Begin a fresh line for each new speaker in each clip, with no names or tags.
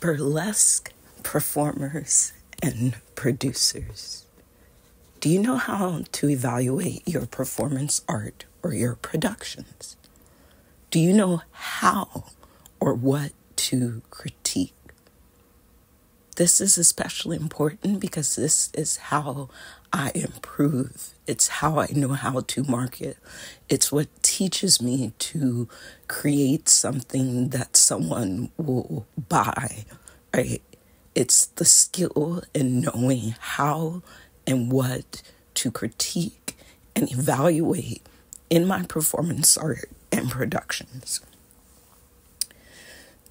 Burlesque performers and producers. Do you know how to evaluate your performance art or your productions? Do you know how or what to critique? This is especially important because this is how I improve. It's how I know how to market. It's what teaches me to create something that someone will buy, right? It's the skill in knowing how and what to critique and evaluate in my performance art and productions.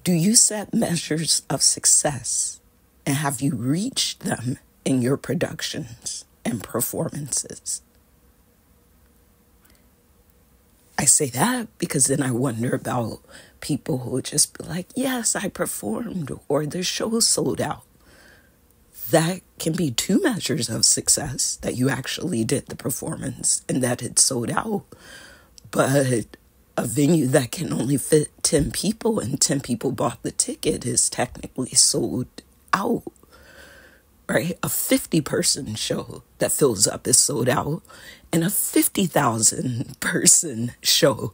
Do you set measures of success, and have you reached them in your productions and performances? I say that because then I wonder about people who just be like, yes, I performed, or the show sold out. That can be two measures of success, that you actually did the performance and that it sold out. But a venue that can only fit 10 people and 10 people bought the ticket is technically sold out, right? A 50-person show that fills up is sold out, and a 50,000-person show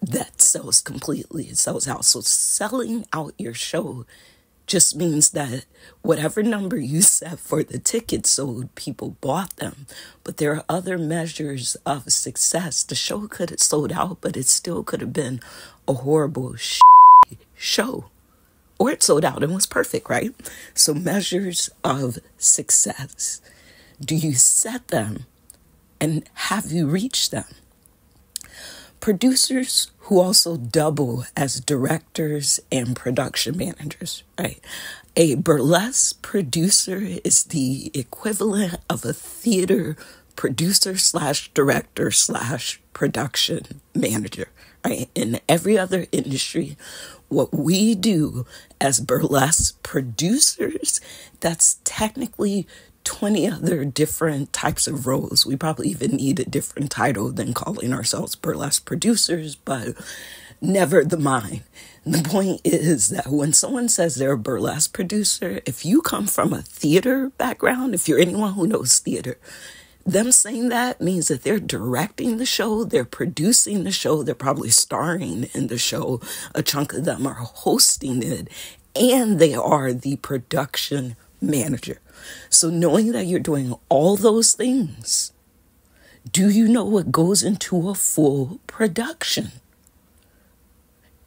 that sells completely, it sells out. So selling out your show just means that whatever number you set for the tickets sold, people bought them. But there are other measures of success. The show could have sold out, but it still could have been a horrible show. Or it sold out and was perfect, right? So measures of success. Do you set them, and have you reached them? Producers who also double as directors and production managers, right? A burlesque producer is the equivalent of a theater producer / director / production manager, right? In every other industry, what we do as burlesque producers, that's technically 20 other different types of roles. We probably even need a different title than calling ourselves burlesque producers, but never the mind. The point is that when someone says they're a burlesque producer, if you come from a theater background, if you're anyone who knows theater, them saying that means that they're directing the show, they're producing the show, they're probably starring in the show, a chunk of them are hosting it, and they are the production manager. So knowing that you're doing all those things, do you know what goes into a full production?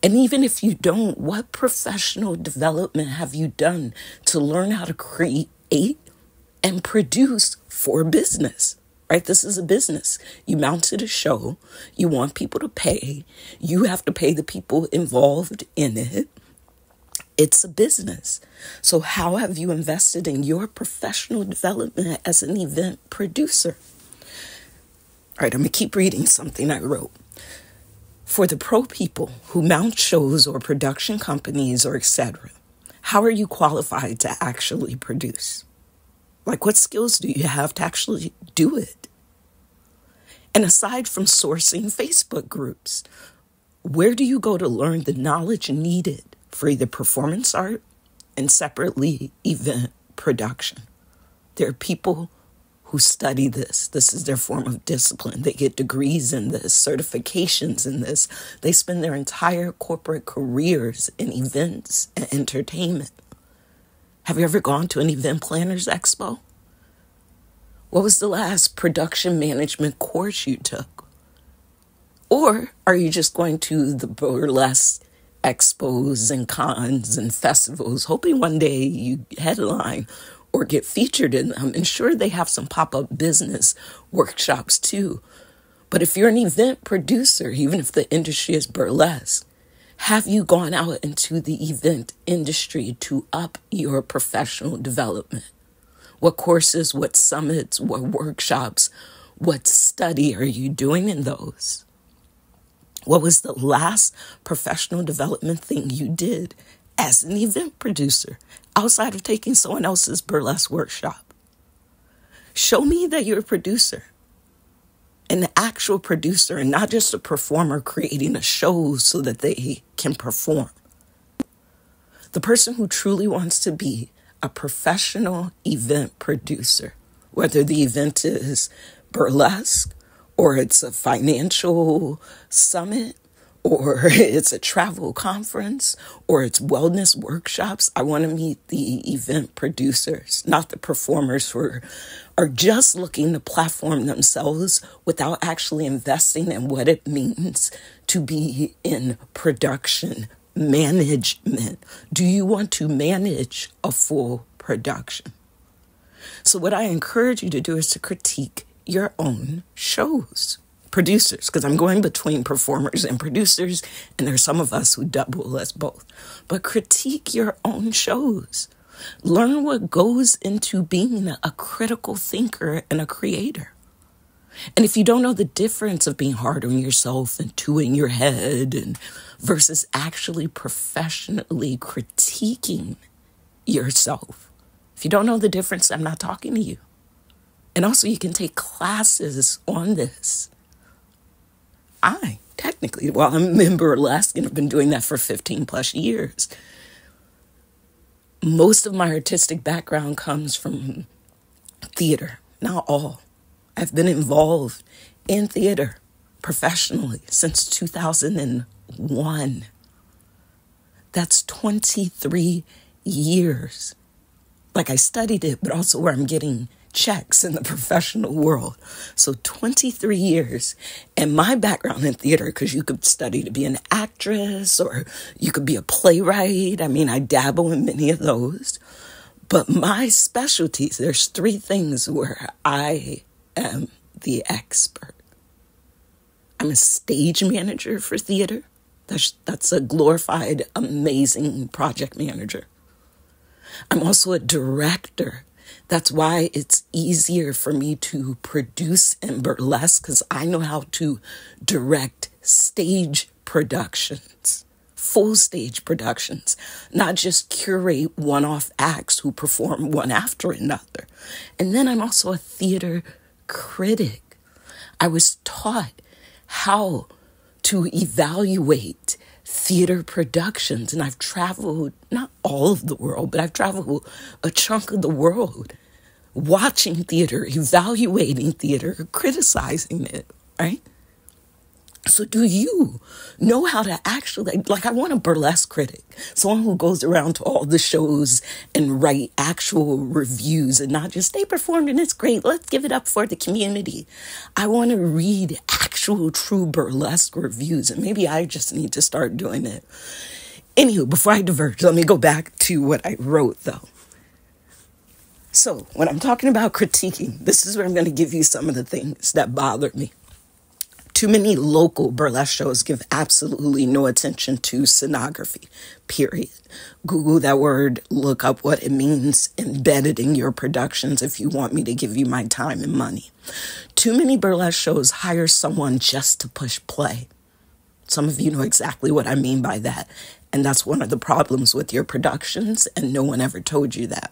And even if you don't, what professional development have you done to learn how to create and produce for business, right? This is a business. You mounted a show. You want people to pay. You have to pay the people involved in it. It's a business. So how have you invested in your professional development as an event producer? All right, I'm going to keep reading something I wrote. For the pro people who mount shows or production companies or etc., how are you qualified to actually produce? Like, what skills do you have to actually do it? And aside from sourcing Facebook groups, where do you go to learn the knowledge needed for either performance art and separately event production? There are people who study this. This is their form of discipline. They get degrees in this, certifications in this. They spend their entire corporate careers in events and entertainment. Have you ever gone to an event planners expo? What was the last production management course you took? Or are you just going to the burlesque expos and cons and festivals, hoping one day you headline or get featured in them? And sure, they have some pop-up business workshops too. But if you're an event producer, even if the industry is burlesque, have you gone out into the event industry to up your professional development? What courses, what summits, what workshops, what study are you doing in those? What was the last professional development thing you did as an event producer outside of taking someone else's burlesque workshop? Show me that you're a producer, an actual producer, and not just a performer creating a show so that they can perform. The person who truly wants to be a professional event producer, whether the event is burlesque or it's a financial summit or it's a travel conference or it's wellness workshops. I want to meet the event producers, not the performers who are just looking to platform themselves without actually investing in what it means to be in production management. Do you want to manage a full production? So what I encourage you to do is to critique your own shows. Producers, because I'm going between performers and producers, and there's some of us who double as both. But critique your own shows. Learn what goes into being a critical thinker and a creator. And if you don't know the difference of being hard on yourself and two in your head and versus actually professionally critiquing yourself, if you don't know the difference, I'm not talking to you. And also you can take classes on this. I'm in burlesque and I've been doing that for 15 plus years. Most of my artistic background comes from theater, not all. I've been involved in theater professionally since 2001. That's 23 years. Like I studied it, but also where I'm getting checks in the professional world. So 23 years. And my background in theater, because you could study to be an actress or you could be a playwright. I mean, I dabble in many of those. But my specialties, there's three things where I am the expert. I'm a stage manager for theater. That's a glorified, amazing project manager. I'm also a director. That's why it's easier for me to produce in burlesque, because I know how to direct stage productions, full stage productions, not just curate one-off acts who perform one after another. And then I'm also a theater critic. I was taught how to evaluate theater productions, and I've traveled, not all of the world, but I've traveled a chunk of the world watching theater, evaluating theater, criticizing it, right? So do you know how to actually, like I want a burlesque critic, someone who goes around to all the shows and write actual reviews and not just, they performed and it's great, let's give it up for the community. I want to read actual true burlesque reviews, and maybe I just need to start doing it. Anywho, before I diverge, let me go back to what I wrote though. So when I'm talking about critiquing, this is where I'm going to give you some of the things that bother me. Too many local burlesque shows give absolutely no attention to scenography, period. Google that word, look up what it means, embed it in your productions if you want me to give you my time and money. Too many burlesque shows hire someone just to push play. Some of you know exactly what I mean by that. And that's one of the problems with your productions, and no one ever told you that.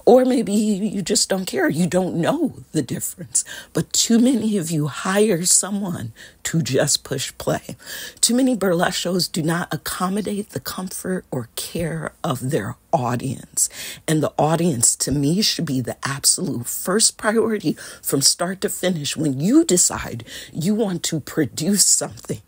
Or maybe you just don't care. You don't know the difference. But too many of you hire someone to just push play. Too many burlesque shows do not accommodate the comfort or care of their audience. And the audience, to me, should be the absolute first priority from start to finish when you decide you want to produce something.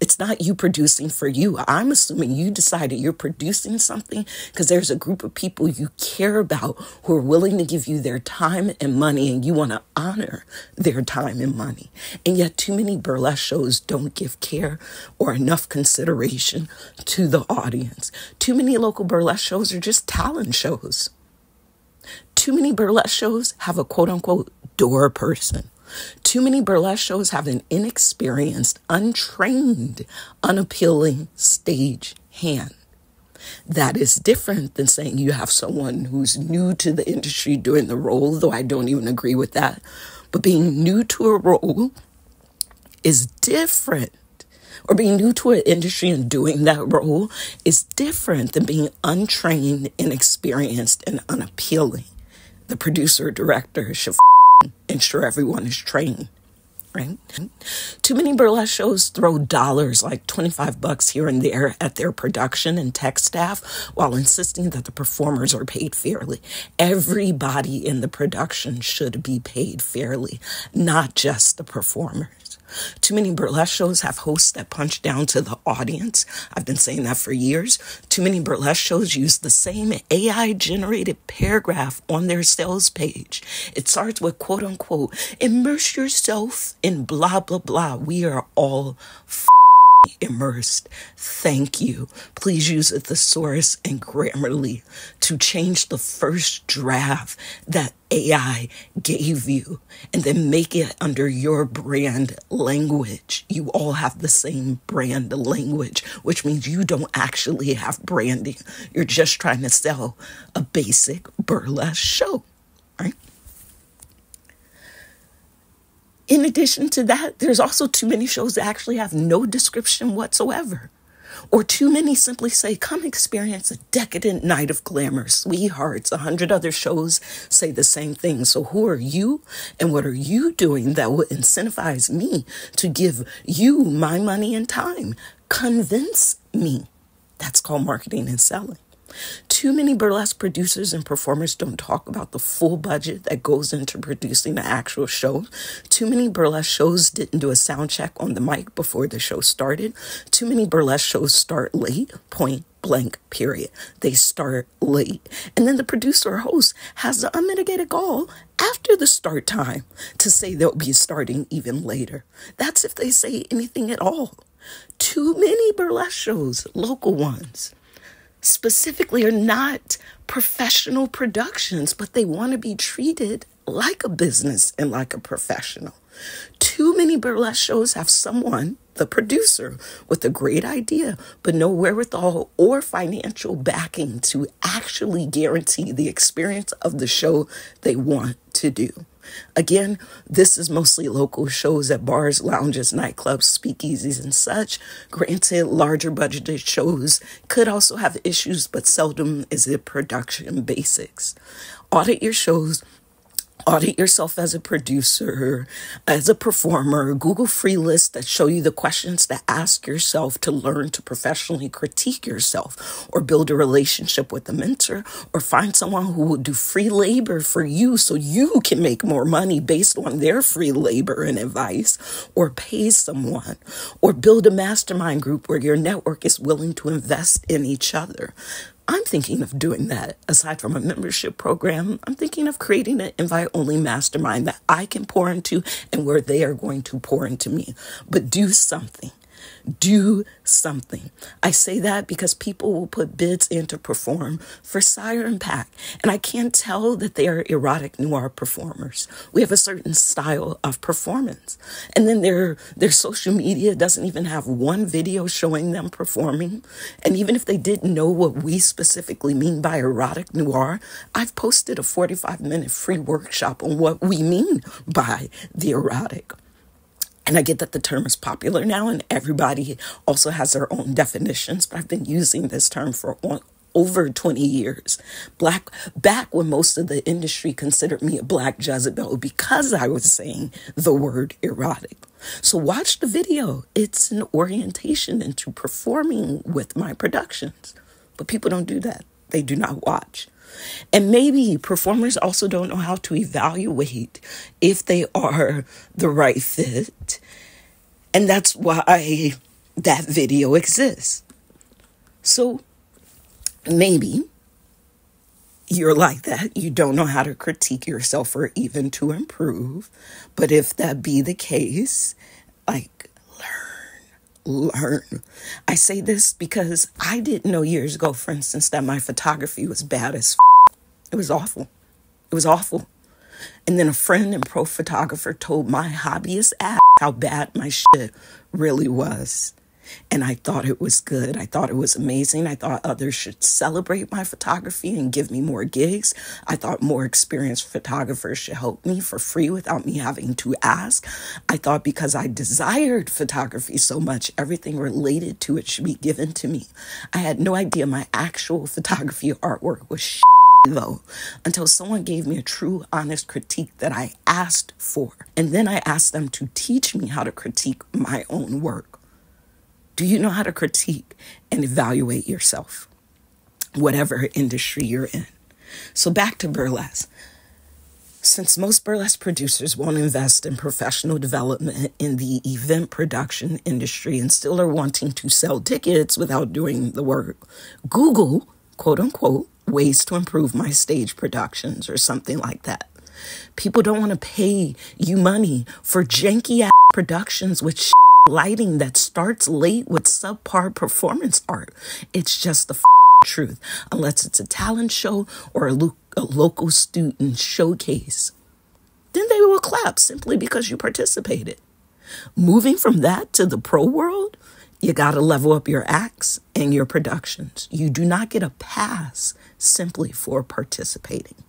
It's not you producing for you. I'm assuming you decided you're producing something because there's a group of people you care about who are willing to give you their time and money, and you want to honor their time and money. And yet too many burlesque shows don't give care or enough consideration to the audience. Too many local burlesque shows are just talent shows. Too many burlesque shows have a quote-unquote door person. Too many burlesque shows have an inexperienced, untrained, unappealing stage hand. That is different than saying you have someone who's new to the industry doing the role, though I don't even agree with that. But being new to a role is different. Or being new to an industry and doing that role is different than being untrained, inexperienced, and unappealing. The producer or director should ensure everyone is trained, right? Too many burlesque shows throw dollars like $25 here and there at their production and tech staff while insisting that the performers are paid fairly. Everybody in the production should be paid fairly, not just the performers. Too many burlesque shows have hosts that punch down to the audience. I've been saying that for years. Too many burlesque shows use the same AI-generated paragraph on their sales page. It starts with, quote unquote, immerse yourself in blah, blah, blah. We are all immersed. Thank you. Please use a thesaurus and Grammarly to change the first draft that AI gave you and then make it under your brand language. You all have the same brand language, which means you don't actually have branding. You're just trying to sell a basic burlesque show, right? In addition to that, there's also too many shows that actually have no description whatsoever. Or too many simply say, come experience a decadent night of glamour, sweethearts. 100 other shows say the same thing. So who are you and what are you doing that will incentivize me to give you my money and time? Convince me. That's called marketing and selling. Too many burlesque producers and performers don't talk about the full budget that goes into producing the actual show. Too many burlesque shows didn't do a sound check on the mic before the show started. Too many burlesque shows start late, point blank, period. They start late. And then the producer or host has the unmitigated gall after the start time to say they'll be starting even later. That's if they say anything at all. Too many burlesque shows, local ones, specifically are not professional productions, but they want to be treated like a business and like a professional. Too many burlesque shows have someone, the producer, with a great idea, but no wherewithal or financial backing to actually guarantee the experience of the show they want to do. Again, this is mostly local shows at bars, lounges, nightclubs, speakeasies, and such. Granted, larger budgeted shows could also have issues, but seldom is it production basics. Audit your shows. Audit yourself as a producer, as a performer. Google free lists that show you the questions to ask yourself to learn to professionally critique yourself or build a relationship with a mentor or find someone who will do free labor for you so you can make more money based on their free labor and advice, or pay someone, or build a mastermind group where your network is willing to invest in each other. I'm thinking of doing that. Aside from a membership program, I'm thinking of creating an invite-only mastermind that I can pour into and where they are going to pour into me. But do something. Do something. I say that because people will put bids in to perform for Sire and Pack, and I can't tell that they are erotic noir performers. We have a certain style of performance, and then their social media doesn't even have one video showing them performing. And even if they didn't know what we specifically mean by erotic noir, I've posted a 45-minute free workshop on what we mean by the erotic. And I get that the term is popular now and everybody also has their own definitions, but I've been using this term for over 20 years. Back when most of the industry considered me a black Jezebel because I was saying the word erotic. So watch the video. It's an orientation into performing with my productions. But people don't do that. They do not watch. And maybe performers also don't know how to evaluate if they are the right fit. And that's why that video exists. So maybe you're like that. You don't know how to critique yourself or even to improve. But if that be the case, like, learn. I say this because I didn't know years ago, for instance, that my photography was bad as It was awful. It was awful. And then a friend and pro photographer told my hobbyist ass how bad my shit really was. And I thought it was good. I thought it was amazing. I thought others should celebrate my photography and give me more gigs. I thought more experienced photographers should help me for free without me having to ask. I thought because I desired photography so much, everything related to it should be given to me. I had no idea my actual photography artwork was shit. though, until someone gave me a true, honest critique that I asked for. And then I asked them to teach me how to critique my own work. Do you know how to critique and evaluate yourself, whatever industry you're in? So back to burlesque. Since most burlesque producers won't invest in professional development in the event production industry and still are wanting to sell tickets without doing the work, Google, quote unquote, ways to improve my stage productions or something like that. People don't want to pay you money for janky ass productions with lighting that starts late with subpar performance art. It's just the truth, unless it's a talent show or a local student showcase. Then they will clap simply because you participated. Moving from that to the pro world, you got to level up your acts and your productions. You do not get a pass simply for participating.